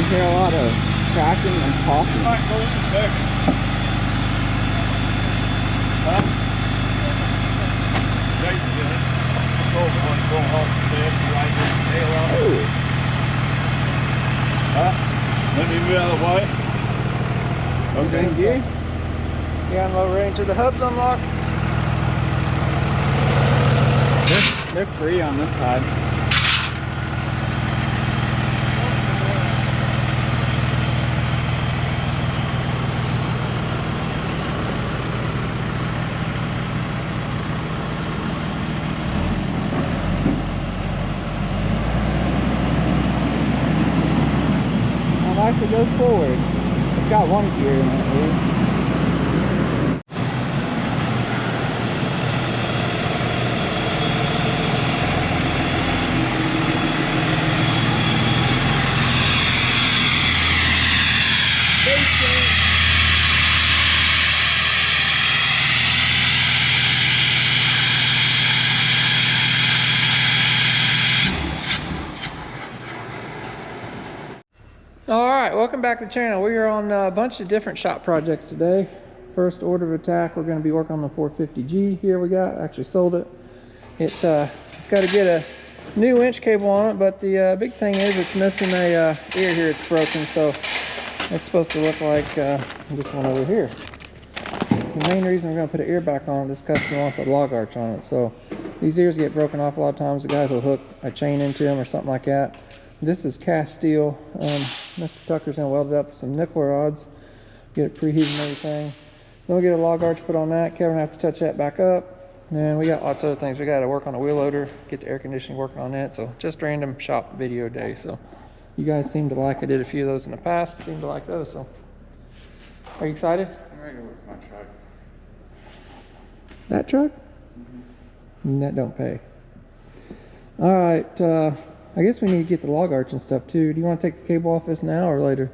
hear a lot of cracking and popping. Might go in a second. Huh? Jason's in it. I told him when going home from bed, he right there, tail out. Oh. Huh? Let me move out of the way. Okay. Thank you. You unload range of the hubs unlocked. They're free on this side. Actually goes forward. It's got one gear in it. Alright, welcome back to the channel. We are on a bunch of different shop projects today. First order of attack, we're going to be working on the 450G here we got. Actually sold it. It's got to get a new winch cable on it, but the big thing is it's missing a ear here. It's broken, so it's supposed to look like this one over here. The main reason we're going to put an ear back on it, this customer wants a log arch on it. So these ears get broken off a lot of times. The guys will hook a chain into them or something like that. This is cast steel. Mr. Tucker's gonna weld it up with some nickel rods, get it preheated and everything. Then we'll get a log arch put on that. Kevin will have to touch that back up. And we got lots of other things. We got to work on a wheel loader, get the air conditioning working on that. So just random shop video day. So you guys seem to like, I did a few of those in the past, seem to like those. So are you excited? I'm ready to work my truck. That truck? Mm-hmm. That don't pay. All right. I guess we need to get the log arch and stuff too. Do you want to take the cable off this now or later?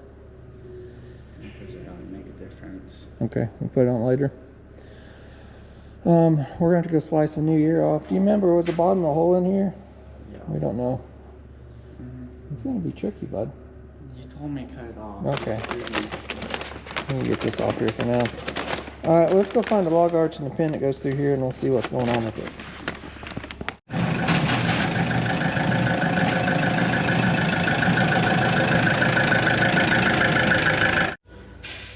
Because it don't make a difference. Okay, we'll put it on later. We're going to have to go slice the new ear off. Do you remember, was the bottom of the hole in here? Yeah. We don't know. Mm-hmm. It's going to be tricky, bud. You told me to cut it off. Okay. Let me get this off here for now. Alright, let's go find the log arch and the pin that goes through here and we'll see what's going on with it.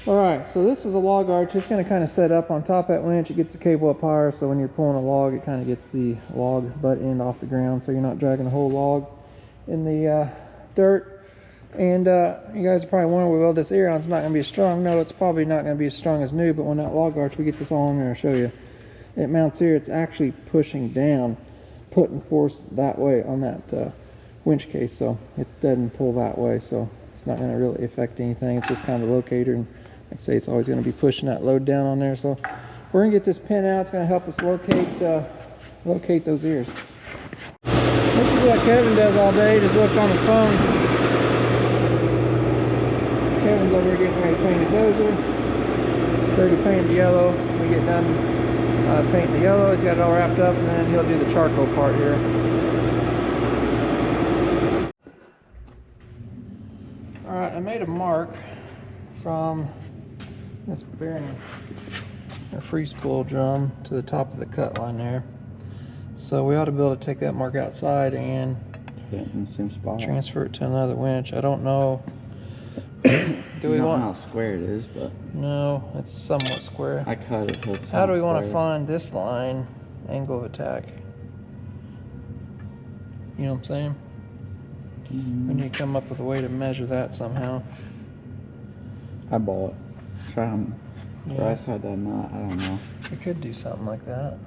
Alright, so this is a log arch. It's going to kind of set up on top of that winch. It gets the cable up higher, so when you're pulling a log, it kind of gets the log butt end off the ground, so you're not dragging the whole log in the dirt. And you guys are probably wondering, well, this ear on's not going to be as strong. No, it's probably not going to be as strong as new, but when that log arch, we get this all on there, I'll show you. It mounts here, it's actually pushing down, putting force that way on that winch case, so it doesn't pull that way, so it's not going to really affect anything. It's just kind of a locator, and like I say, it's always going to be pushing that load down on there. So we're going to get this pin out. It's going to help us locate those ears. This is what Kevin does all day. He just looks on his phone. Kevin's over here getting ready to paint the dozer. Already painted the yellow. We get done painting the yellow. He's got it all wrapped up, and then he'll do the charcoal part here. All right, I made a mark from this bearing or free spool drum to the top of the cut line there. So we ought to be able to take that mark outside and Put it in the same spot. transfer it to another winch. I don't know. Do we Not want how square it is, but no, it's somewhat square. I cut it. It's How do we want to square. find this line angle of attack? You know what I'm saying? We need to come up with a way to measure that somehow. Eyeball it. Try them. Yeah. Right side that knot. I don't know. We could do something like that.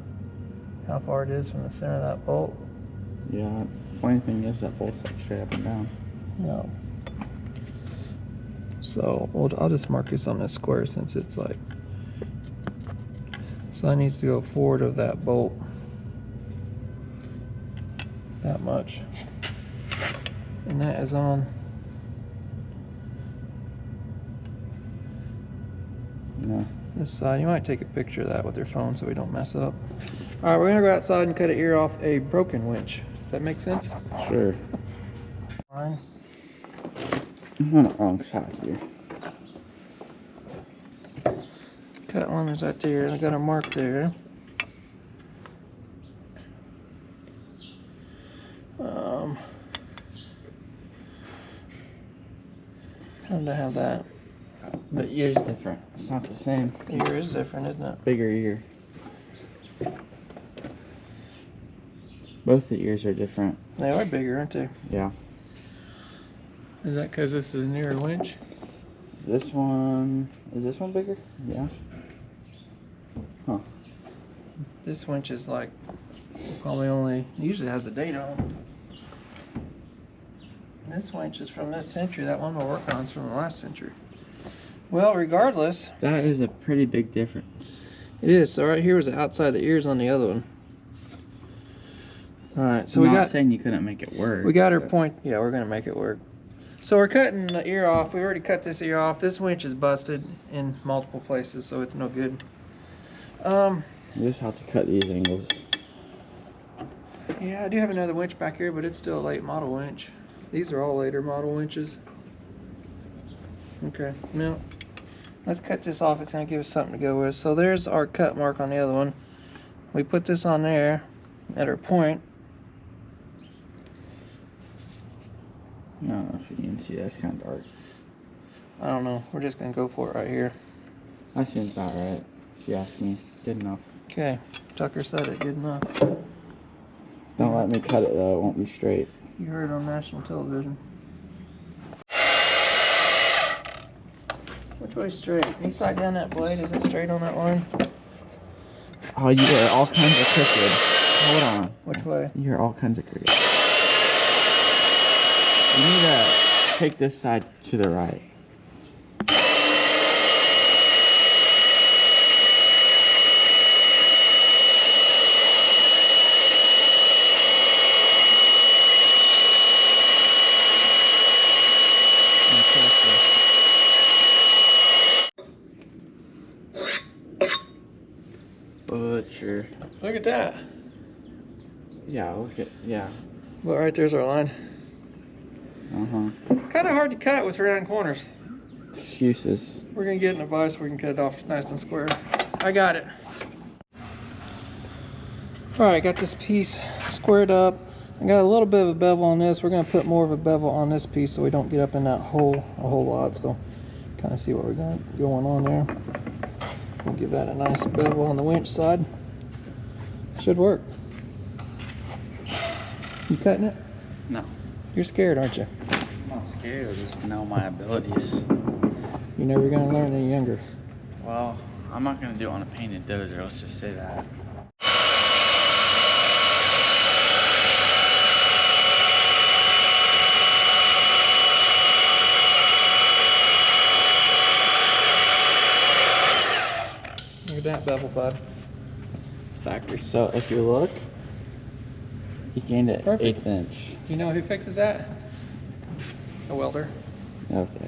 How far it is from the center of that bolt? Yeah. Funny thing is that bolt's like straight up and down. No. So I'll just mark this on this square since it's like. So I need to go forward of that bolt. That much. And that is on. No. This side. You might take a picture of that with your phone so we don't mess up. Alright, we're gonna go outside and cut an ear off a broken winch. Does that make sense? Sure. Fine. I'm on the wrong side here. Cut one is right there, and I got a mark there. How did I have that? The ear's different. It's not the same. The ear is different, isn't it? Bigger ear. Both the ears are different. They are bigger, aren't they? Yeah. Is that because this is a newer winch? This one... Is this one bigger? Yeah. Huh. This winch is like probably only usually has a date on it. This winch is from this century. That one we're working on is from the last century. Well, regardless, That is a pretty big difference. it is. So right here was the outside of the ears on the other one. All right, so I'm we not got saying you couldn't make it work. we got our point. Yeah, we're gonna make it work. So we're cutting the ear off. We already cut this ear off. This winch is busted in multiple places, so it's no good. You just have to cut these angles. Yeah, I do have another winch back here, but it's still a late model winch. These are all later model winches. Okay, now let's cut this off. It's gonna give us something to go with. So there's our cut mark on the other one. We put this on there at our point. I don't know if you can see, that's kind of dark. I don't know. We're just gonna go for it right here. That seems about right, if you ask me. Good enough. Okay, Tucker said it. Good enough. Don't let me cut it though, it won't be straight. You heard it on national television. Which way's straight? Can you slide down that blade? Is it straight on that line? Oh, you are all kinds of crooked. Hold on. Which way? You're all kinds of crooked. You need to take this side to the right. Butcher. Look at that. Yeah, yeah. Well, right there's our line. Uh-huh. Kind of hard to cut with round corners. Excuses. We're gonna get in a vise where we can cut it off nice and square. I got it. All right, got this piece squared up. I got a little bit of a bevel on this. We're gonna put more of a bevel on this piece so we don't get up in that hole a whole lot. So kind of see what we got going on there. We'll give that a nice bevel on the winch side. Should work. You cutting it? No. You're scared, aren't you? I'm not scared, I just know my abilities. You're never gonna learn any younger. Well, I'm not gonna do it on a painted dozer, let's just say that. Look at that bevel, bud. It's factory. So if you look, you gained an Perfect. 1/8 inch. You know who fixes that? A welder. Okay.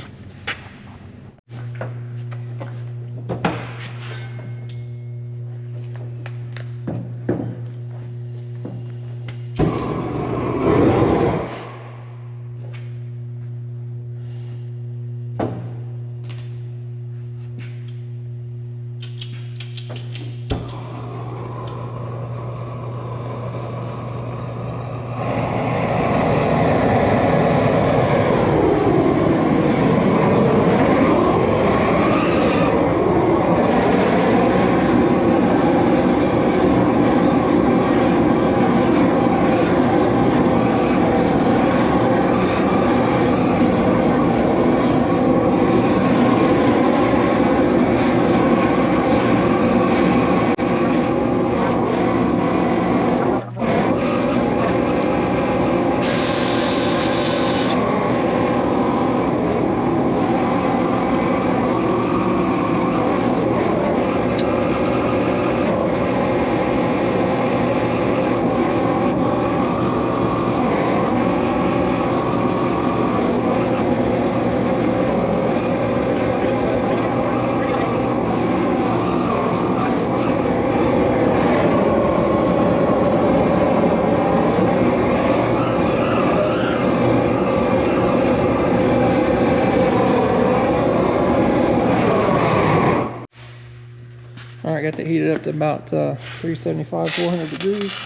got that heated up to about 375, 400 degrees.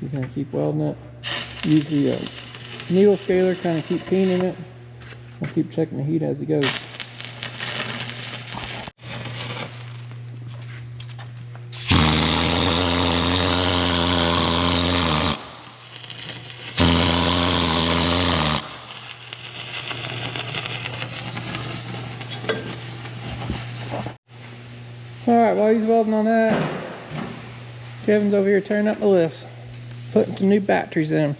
He's gonna keep welding it. Use the needle scaler, kind of keep peening it. We'll keep checking the heat as he goes. Alright, while he's welding on that, Kevin's over here turning up the lifts, putting some new batteries in.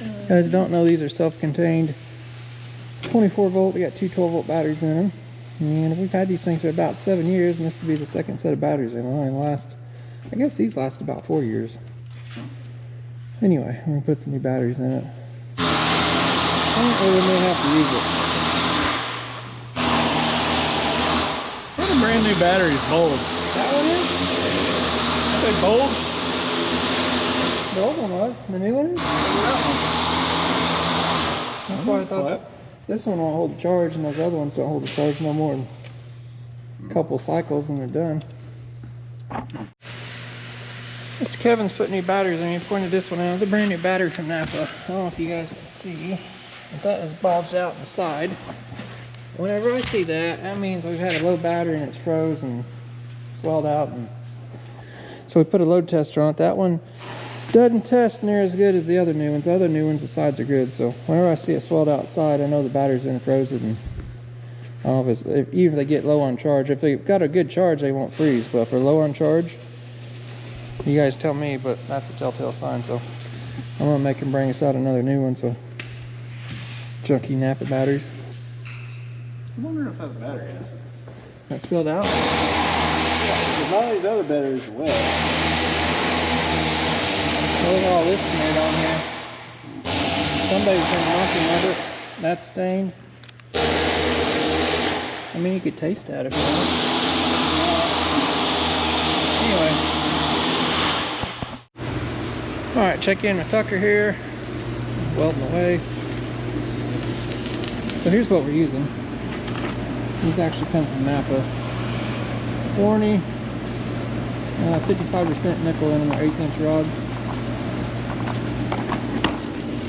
You guys don't know, these are self-contained 24 volt. We got two 12 volt batteries in them, and we've had these things for about 7 years, and this will be the second set of batteries in them. I guess these last about 4 years. Anyway, I'm gonna put some new batteries in it. I don't really know how to use it. What a brand new battery is bulge. That one is? Say bulge? The old one was. The new one is? That's why I thought this one won't hold the charge, and those other ones don't hold the charge no more than a couple cycles and they're done. Mr. Kevin's putting new batteries in. He pointed this one out. It's a brand new battery from Napa. I don't know if you guys can see, but that is bulged out in the side. Whenever I see that, that means we've had a low battery and it's froze and swelled out. And so we put a load tester on it. That one doesn't test near as good as the other new ones. The other new ones, the sides are good. So whenever I see it swelled outside, I know the battery's been frozen. And I don't know if even if they get low on charge. If they've got a good charge, they won't freeze. But if they're low on charge, you guys tell me, but that's a telltale sign. So I'm gonna make him bring us out another new one. So junky Napa batteries. I wonder if that battery is. That spilled out? Yeah, all these other batteries are wet. Look at all this smeared on here. Somebody's been knocking at it. That's stained. I mean, you could taste that if you want. Anyway. Alright, check in with Tucker here. Welding away. So here's what we're using. These actually come from Napa. 40, 55% nickel in them, 1/8" rods.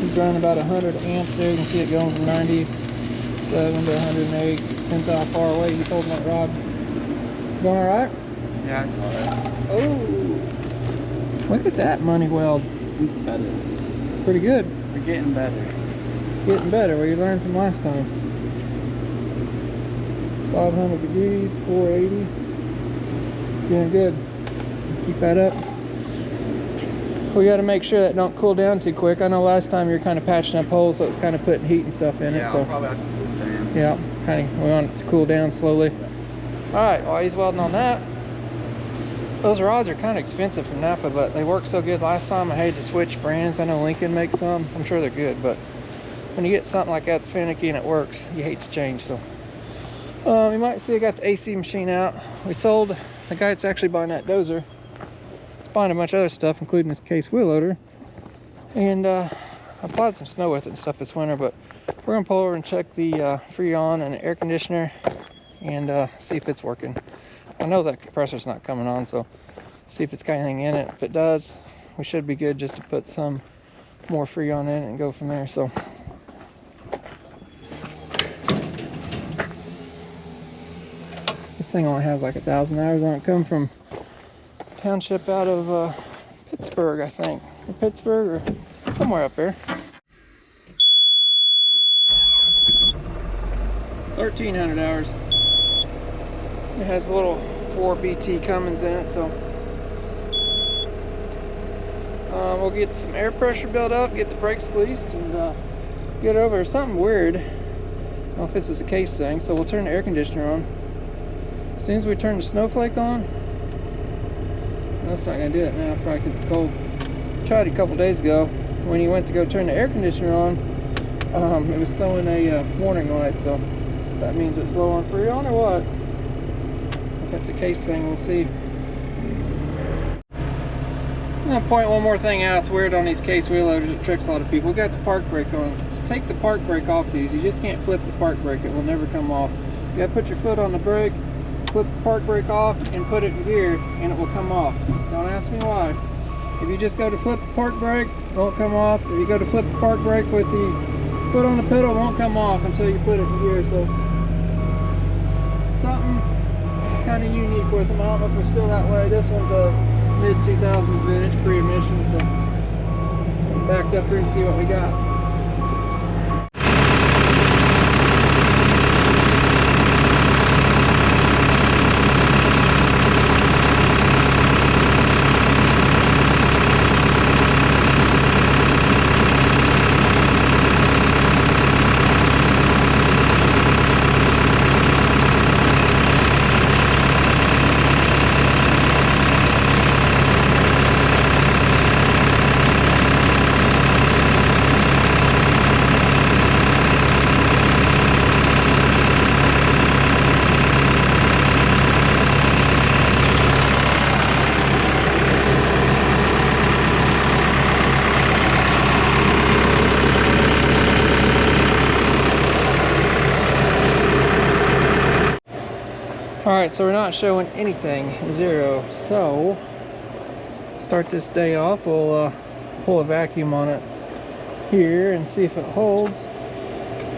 He's running about 100 amps there. You can see it going from 97 to 108. Depends how far away he's holding that rod. Going all right? Yeah, it's all right. Oh, look at that money weld. Better. Pretty good. We're getting better. Getting better. What you learned from last time. 500 degrees, 480. Doing good. Keep that up. We got to make sure that don't cool down too quick. I know last time you were kind of patching up holes, so it's kind of putting heat and stuff in it. So I'll probably have to do the same. yeah, kind of. We want it to cool down slowly. All right, while he's welding on that, those rods are kind of expensive from Napa, but they worked so good last time. I hate to switch brands. I know Lincoln makes some. I'm sure they're good, but when you get something like that's finicky and it works, you hate to change. So you might see I got the AC machine out. We sold the guy that's actually buying that dozer. He's buying a bunch of other stuff, including this case wheel loader. And I applied some snow with it and stuff this winter, but we're gonna pull over and check the Freon and the air conditioner and see if it's working. I know that compressor's not coming on, so see if it's got anything in it. If it does, we should be good just to put some more Freon in and go from there. So this thing only has like 1,000 hours on it. Come from township out of Pittsburgh, I think, or Pittsburgh or somewhere up there. 1,300 hours. It has a little 4 BT Cummins in it, so we'll get some air pressure built up, get the brakes released, and get over. There's something weird. I don't know if this is a case thing, so we'll turn the air conditioner on. As soon as we turn the snowflake on, that's not gonna do it now, probably because it's cold. Tried it a couple days ago. When you went to go turn the air conditioner on, it was throwing a warning light, so that means it's low on Freon or what? If that's a case thing, we'll see. I'm gonna point one more thing out. It's weird on these case wheel loaders. It tricks a lot of people. We got the park brake on. To take the park brake off these, you just can't flip the park brake. It will never come off. You gotta put your foot on the brake, flip the park brake off and put it in gear and it will come off. Don't ask me why. If you just go to flip the park brake, it won't come off. If you go to flip the park brake with the foot on the pedal, it won't come off until you put it in gear. So something that's kind of unique with them. I don't know if they're still that way. This one's a mid-2000s vintage, pre-emission, so backed up here and see what we got. Alright, so we're not showing anything, 0. So, start this day off, we'll pull a vacuum on it here and see if it holds.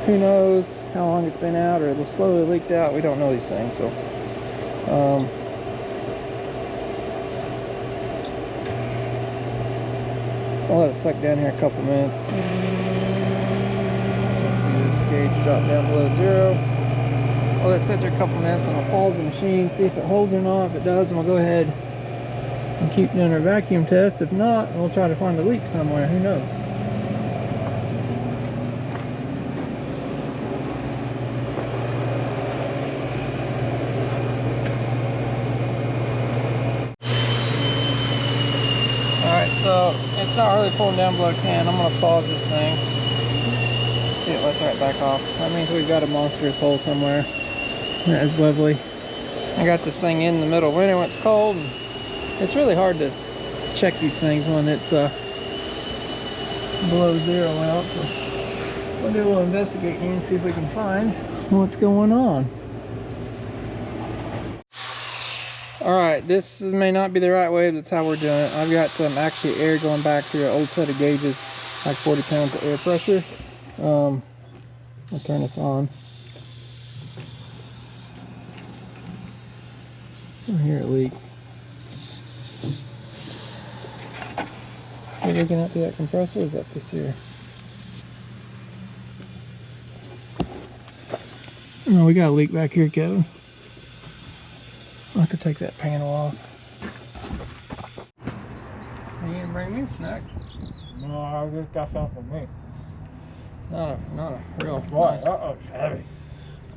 Who knows how long it's been out, or it'll slowly leak out. We don't know these things, so I'll let it suck down here a couple minutes. Let's see this gauge drop down below 0. I'll let it sit there a couple minutes and I'll pause the machine, see if it holds or not. If it does, and we'll go ahead and keep doing our vacuum test. If not, we'll try to find a leak somewhere. Who knows? Alright, so it's not really pulling down below 10. I'm going to pause this thing. See, it lets right back off. That means we've got a monstrous hole somewhere. That is lovely. I got this thing in the middle of winter when it's cold, and it's really hard to check these things when it's below 0 out. So we'll do a little investigating and see if we can find what's going on. Alright, this may not be the right way, but that's how we're doing it. I've got actually air going back through an old set of gauges, like 40 pounds of air pressure. I'll turn this on. I hear it leak. Are you looking up to that compressor, or is that this here? No, we got a leak back here, Kevin. I'll have to take that panel off. You didn't bring me a snack? No, I just got something for me. Not a real What? nice. Uh-oh, it's heavy.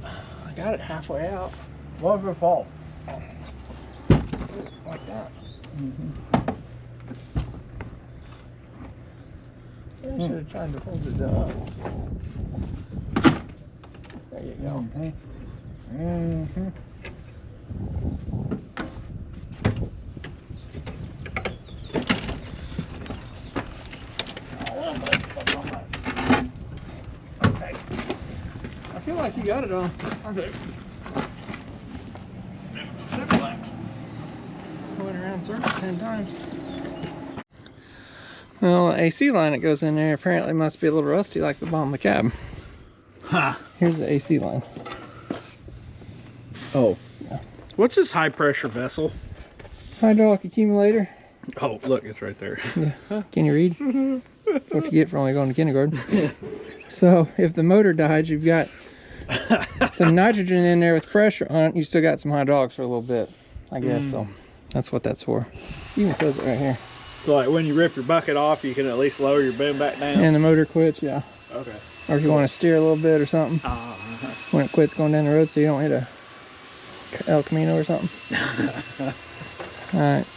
I got it halfway out. What's your fault? Like that. I should have tried to hold it down. There you go. Okay. I feel like you got it on. Okay. Went around circles 10 times. Well, the AC line that goes in there apparently must be a little rusty, like the bottom of the cab. Ha. Here's the AC line. Oh. Yeah. What's this high pressure vessel? Hydraulic accumulator. Oh, look, it's right there. Yeah. Can you read? What you get for only going to kindergarten. So, if the motor died, you've got some nitrogen in there with pressure on it. You still got some hydraulics for a little bit, I guess. So, that's what that's for. Even says it right here. So, like when you rip your bucket off, you can at least lower your boom back down? And the motor quits, yeah. Okay. Or if you want to steer a little bit or something. When it quits going down the road so you don't hit a El Camino or something. Alright.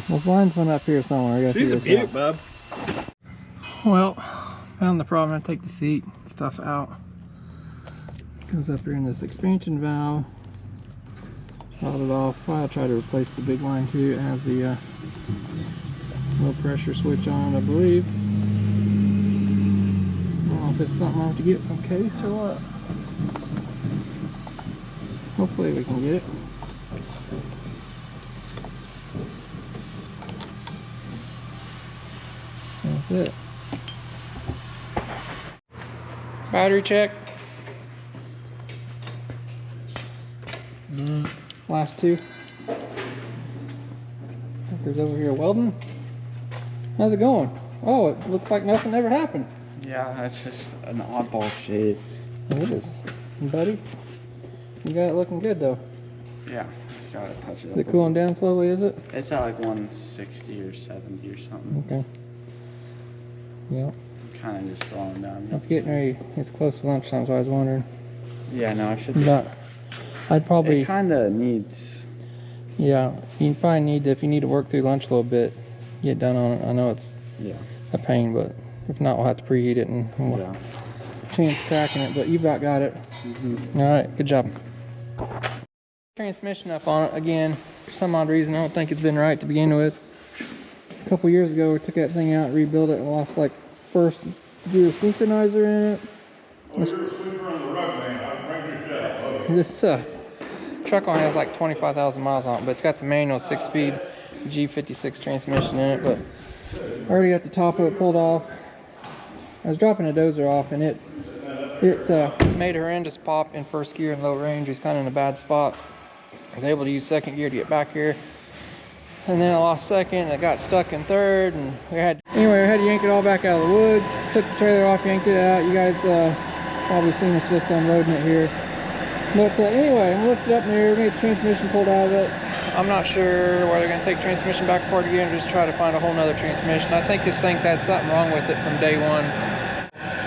Those lines went up here somewhere. I gotta She's a figure beaut, this out. bub. Well, found the problem. I take the seat stuff out. Goes up here in this expansion valve. Throttle it off. I'll try to replace the big line too. It has the low pressure switch on, I believe. I don't know if it's something I have to get from case or what. Hopefully we can get it. it. Battery check. Bzz. Last two. There's over here Welding. How's it going? Oh, it looks like nothing ever happened. Yeah, that's just an oddball shade. It is, buddy. You got it looking good though. Yeah, just gotta touch it up. Is it cooling down slowly, is it? It's at like 160 or 70 or something. Okay. Yeah. Kind of just slowing down. It's getting ready. It's close to lunchtime, so I was wondering. Yeah, no, I should be. But I'd probably. It kind of needs. Yeah, you probably need to, if you need to work through lunch a little bit, get done on it. I know it's a pain, but if not, we'll have to preheat it and we'll chance cracking it. But you about got it. All right, good job. Transmission up on it again. For some odd reason, I don't think it's been right to begin with. A couple years ago, we took that thing out, rebuilt it, and lost like first gear synchronizer in it. This truck only has like 25,000 miles on it, but it's got the manual 6-speed G56 transmission in it. But I already got the top of it pulled off. I was dropping a dozer off, and it made a horrendous pop in first gear in low range. It was kind of in a bad spot. I was able to use second gear to get back here, and then I lost second, and I got stuck in third, and we had to yank it all back out of the woods. Took the trailer off, yanked it out. You guys probably seen us just unloading it here. But anyway, I'm lifted up in the air. We're gonna get the transmission pulled out of it. I'm not sure whether they're gonna take transmission back apart again or just try to find a whole nother transmission. I think this thing's had something wrong with it from day one.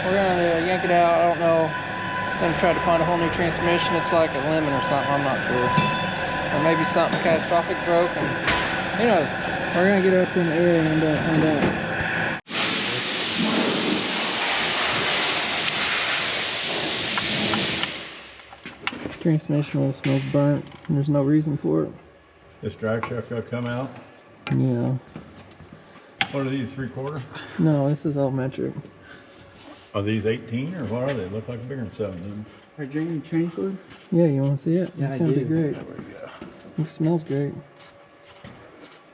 We're gonna yank it out. I don't know. I'm gonna try to find a whole new transmission. It's like a lemon or something. I'm not sure. Or maybe something catastrophic broke. And who knows? We're gonna get it up in the air and find out. Transmission oil smells burnt, and there's no reason for it. This drive shaft gonna come out? Yeah. What are these, 3/4? No, this is all metric. Are these 18 or what are they? Look like bigger than 7. Are you change fluid? Yeah, you want to see it? Yeah, it's gonna be great. There we go. It smells great.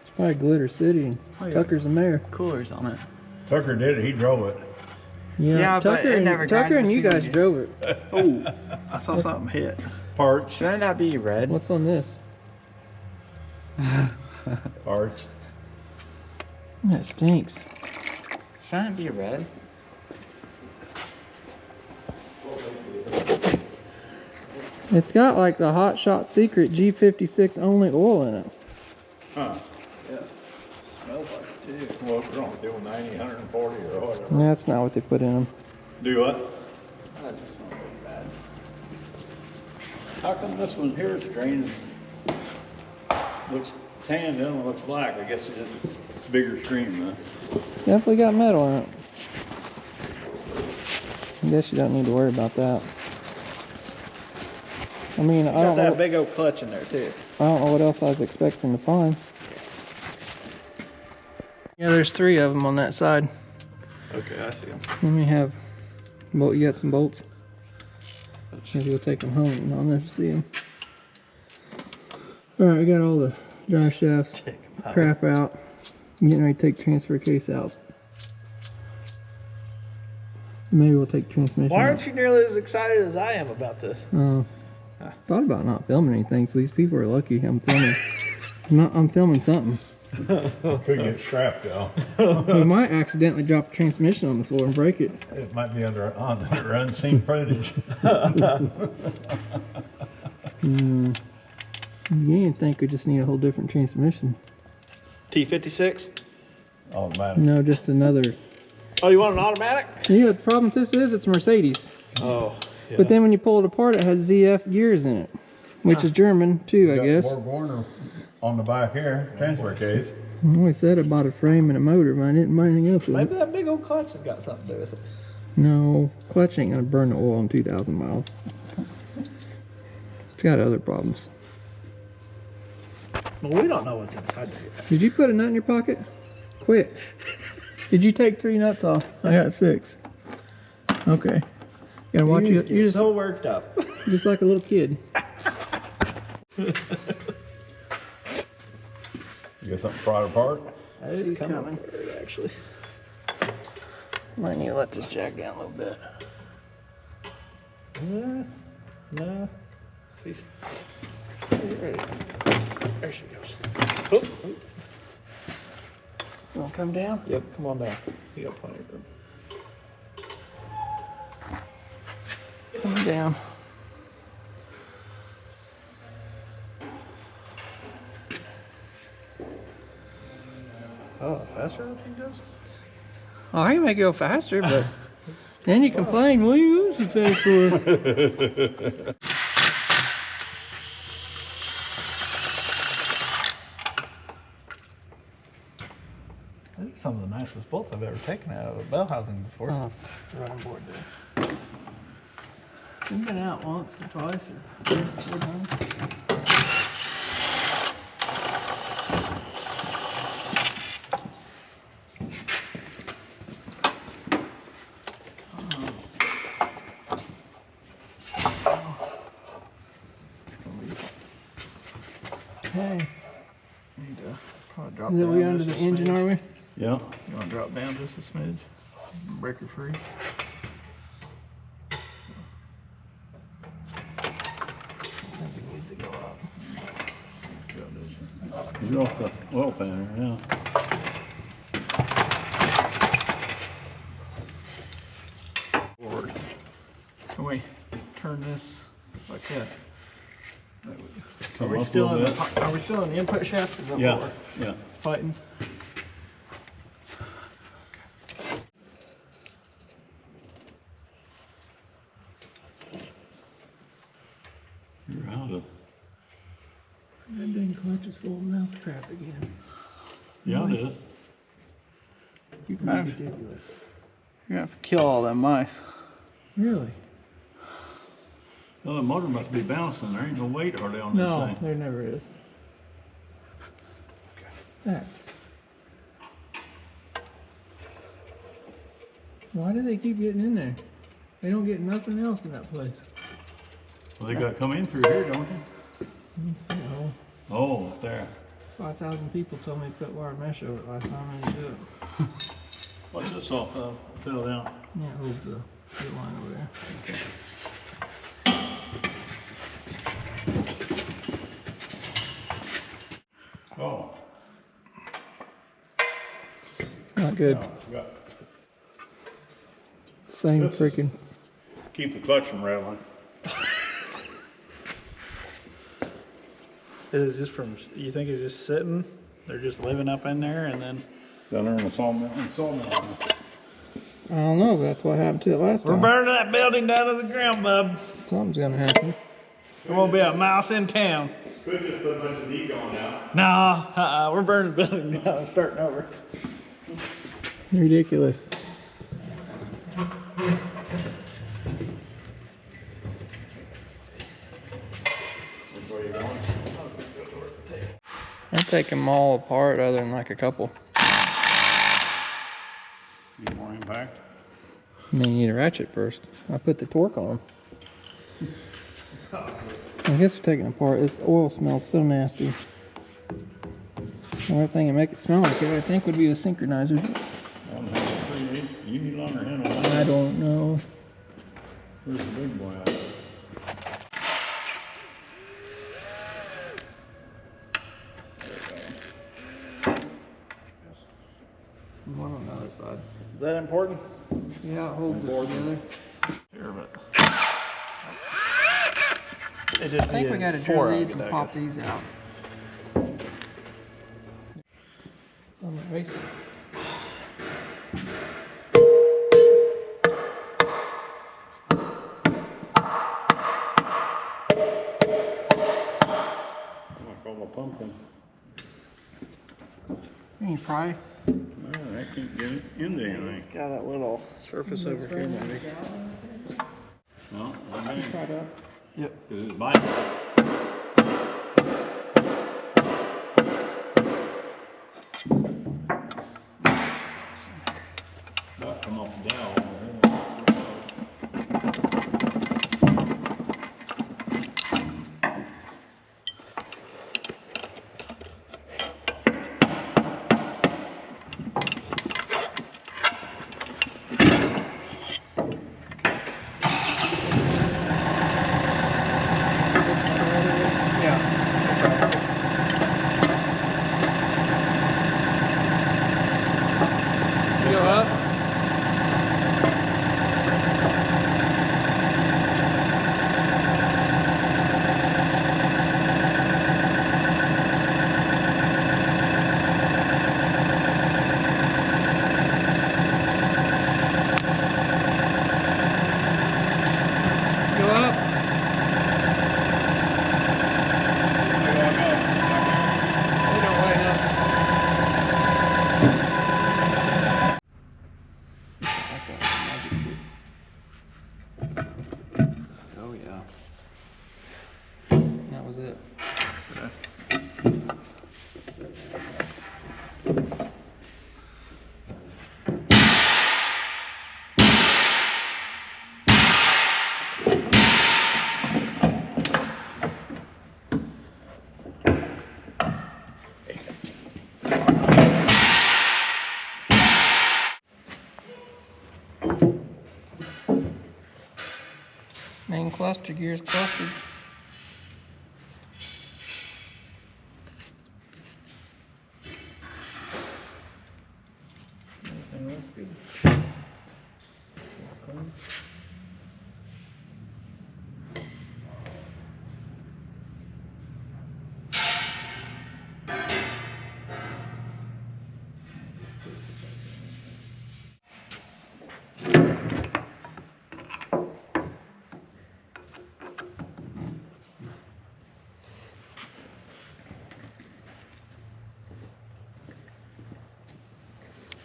It's probably Glitter City, and Tucker's the mayor. Coolers on it. Tucker did it, he drove it. Yeah, Tucker and you guys drove it. Oh, I saw something hit. Parts. Shouldn't that be red? What's on this? Parts. That stinks. Shouldn't it be red? It's got like the Hot Shot Secret G56 only oil in it. Huh. Yeah. Smells like it too. Well, we're on still 90, 140 or whatever. Yeah, that's not what they put in them. Do what? That just smells really bad. How come this one here is drained? Looks tan, then it looks black. I guess it's a bigger stream, huh? Definitely got metal in it. I guess you don't need to worry about that. I mean, I don't know. Got that big old clutch in there too. I don't know what else I was expecting to find. Yeah, there's 3 of them on that side. Okay, I see them. Let me have. You got some bolts? Maybe we'll take them home and I'll never see them. Alright, we got all the drive shafts, crap out. I'm getting ready to take the transfer case out. Maybe we'll take the transmission Why out. aren't you nearly as excited as I am about this? Thought about not filming anything, so these people are lucky I'm filming. I'm filming something. Could get strapped though. We might accidentally drop a transmission on the floor and break it. It might be under unseen footage. You didn't think we just need a whole different transmission. T56? Automatic. No, just another. Oh, you want an automatic? You know what the problem with this is? It's Mercedes. Oh, yeah. But then when you pull it apart, it has ZF gears in it, which is German too, I guess. Borg Warner on the back here, transfer case. I always said I bought a frame and a motor, but I didn't buy anything else with Maybe it. that big old clutch has got something to do with it. No, clutch ain't gonna burn the oil on 2,000 miles. It's got other problems. Well, we don't know what's inside there. Did you put a nut in your pocket? Quit. Did you take 3 nuts off? I got 6. Okay. Gotta watch you. You're just so worked up. just like a little kid. You got something pried apart? He's coming. Actually. Might need to let this jack down a little bit. No. There she goes. Oh. You wanna come down? Yep, come on down. You got plenty of room. Come down. Oh, faster everything does? Oh, I can make it go faster, but then you complain, well, you lose the fast for. These are some of the nicest bolts I've ever taken out of a bell housing before. Oh, running board there. You've been out once or twice or 4 times. Okay. Need to probably drop Is down we under just the a engine, smidge. are we? Yeah. You want to drop down just a smidge? Breaker free. I think it needs to go up. You're off the oil pan here, yeah. Forward. Can we turn this like that? Are Come we up a still in little the, bit. are we still in the input shaft? Is that what Yeah, we're yeah. fighting? You're out of, That dang clutch is full of mouse crap again. yeah, it is. You can be ridiculous. You're gonna have to kill all them mice. Really? Well, the motor must be bouncing. There ain't no weight hardly on this No, thing. there never is. That's. Why do they keep getting in there? They don't get nothing else in that place. Well, they gotta come in through here, don't they? Oh, Oh, up there. 5,000 people told me to put wire mesh over it last time I didn't do it. What's this off of? Fell down. Yeah, it holds the fuel line over there. Oh. Not good. No, got- Same This is- freaking. Keep the clutch from rattling. Is it just from, you think it's just sitting? They're just living up in there and then? Down there in the sawmill. I don't know, but that's what happened to it last We're time. burning that building down to the ground, bub. Something's gonna happen. There won't be a mouse in town. Could just put a bunch of decal on out. No, we're burning the building down, starting over. Ridiculous. Where you going? I take them all apart other than like a couple. Need more impact? I mean, you need a ratchet first. I put the torque on them. I guess we're taking it apart. This oil smells so nasty. The only thing that make it smell like it, I think, would be the synchronizer. You need longer handle. I don't know. Where's the big boy at? One on the other side. Is that important? Yeah, it holds it together. Sure, but. It just I think we needed gotta drill 4 these of it, and I pop guess. these out. It's on the race. I call a pumpkin. Any pry? No, I can't get it into anything. Got that little surface over here, maybe. No, okay. Pried up. Yep. It's biting. About come off the dowel over here. Oh yeah. That was it. Main cluster gears clustered. Everything looks good.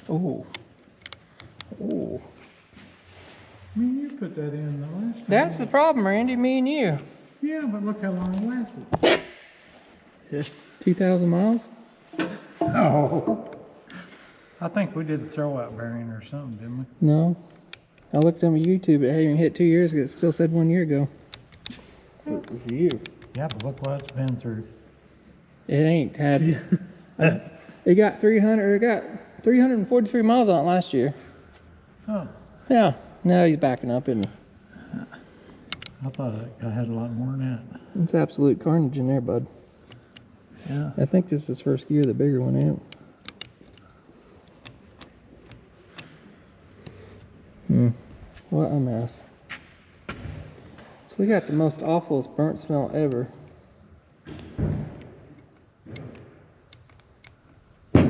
Ooh. Ooh. I mean, you put that in the last time. That's the problem, Randy, me and you. Yeah, but look how long it lasted. 2,000 miles? No. I think we did a throwout bearing or something, didn't we? No. I looked on YouTube, it hadn't even hit 2 years ago. It still said 1 year ago. It was you. Yeah, but look what it's been through. It ain't had. It got 343 miles on it last year. Oh, Yeah. Now he's backing up, isn't he? I thought I had a lot more than that. It's absolute carnage in there, bud. Yeah. I think this is his first gear, the bigger one, ain't it? What a mess. So we got the most awfulest burnt smell ever. I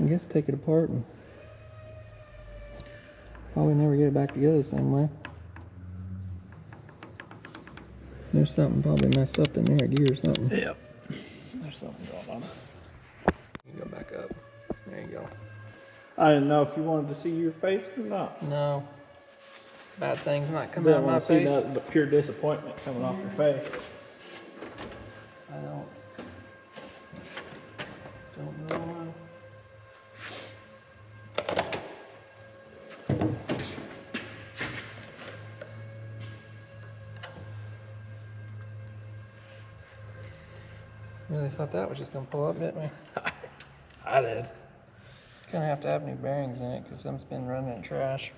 guess take it apart and probably never get it back together the same way. There's something probably messed up in there, a gear or something. Yep. There's something going on. You go back up. There you go. I didn't know if you wanted to see your face or not. No. Bad things might come I out didn't of my want to see face. nothing but pure disappointment coming off your face. I don't know why. Really thought that was just gonna pull up, didn't we? I did. Gonna have to have new bearings in it because some's been running in trash.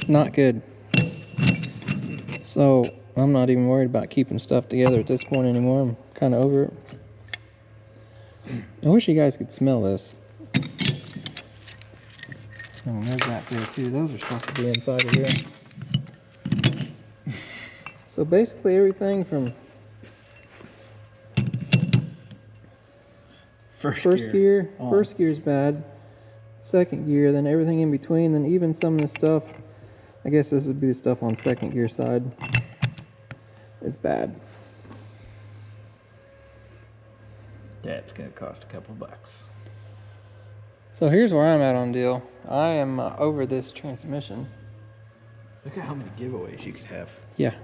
Not good. So I'm not even worried about keeping stuff together at this point anymore. I'm kind of over it. I wish you guys could smell this. And there's that there too. Those are supposed to be inside of here. So basically everything from first gear, first gear's bad, second gear, then everything in between, then even some of the stuff, I guess this would be the stuff on second gear side, is bad. That's gonna cost a couple bucks. So here's where I'm at on deal. I am over this transmission. Look at how many giveaways you could have. Yeah.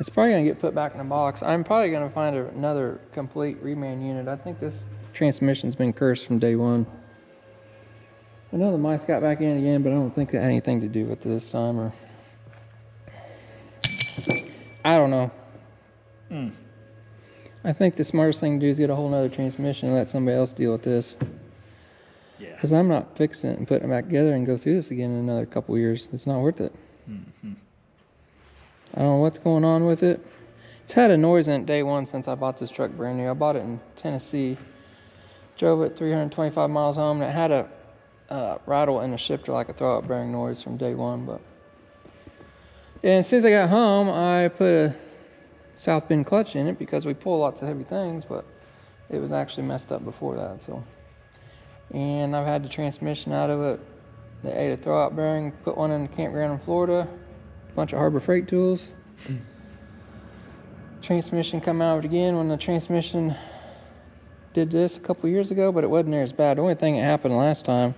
It's probably gonna get put back in the box. I'm probably gonna find another complete reman unit. I think this transmission's been cursed from day one. I know the mice got back in again, but I don't think that had anything to do with it this time, or I don't know. I think the smartest thing to do is get a whole nother transmission and let somebody else deal with this. Yeah. Because I'm not fixing it and putting it back together and go through this again in another couple years. It's not worth it. I don't know what's going on with it. It's had a noise in it day one since I bought this truck brand new. I bought it in Tennessee. Drove it 325 miles home, and it had a rattle in the shifter like a throwout bearing noise from day one. But and as soon as I got home, I put a south bend clutch in it because we pull lots of heavy things, but it was actually messed up before that. So, and I've had the transmission out of it. They ate a throwout bearing, put one in the campground in Florida, a bunch of Harbor Freight tools. Transmission come out of it again when the transmission did this a couple years ago, but it wasn't near as bad. The only thing that happened last time,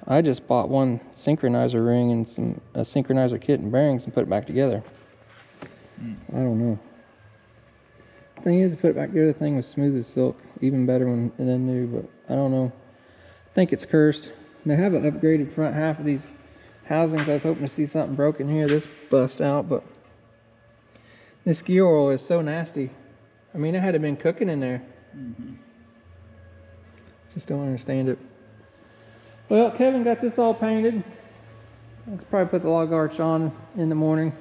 I just bought one synchronizer ring and a synchronizer kit and bearings and put it back together. I don't know. The thing is, to put it back together, the thing was smooth as silk, even better than new, but I don't know. I think it's cursed. They have an upgraded front half of these housings. I was hoping to see something broken here. This bust out, but this gear oil is so nasty. I mean, it had to been cooking in there. Just don't understand it. Well, Kevin got this all painted. Let's probably put the log arch on in the morning.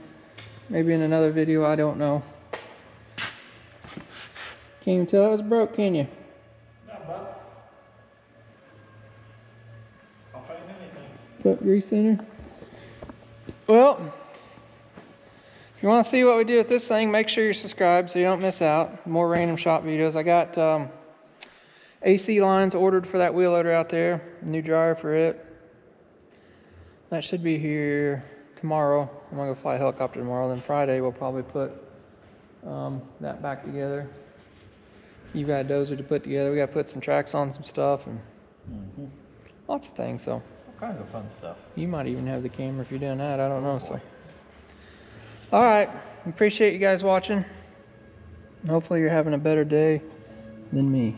Maybe in another video, I don't know. Can't even tell it was broke, can you? No, bud. I'll paint anything. Put grease in her. Well, if you want to see what we do with this thing, make sure you're subscribed so you don't miss out. More random shop videos. I got AC lines ordered for that wheel loader out there. A new dryer for it. That should be here tomorrow. I'm going to go fly a helicopter tomorrow. Then Friday we'll probably put that back together. You got a dozer to put together. We got to put some tracks on some stuff and lots of things. So All kinds of fun stuff. you might even have the camera if you're doing that. I don't know. So, all right. Appreciate you guys watching. Hopefully you're having a better day than me.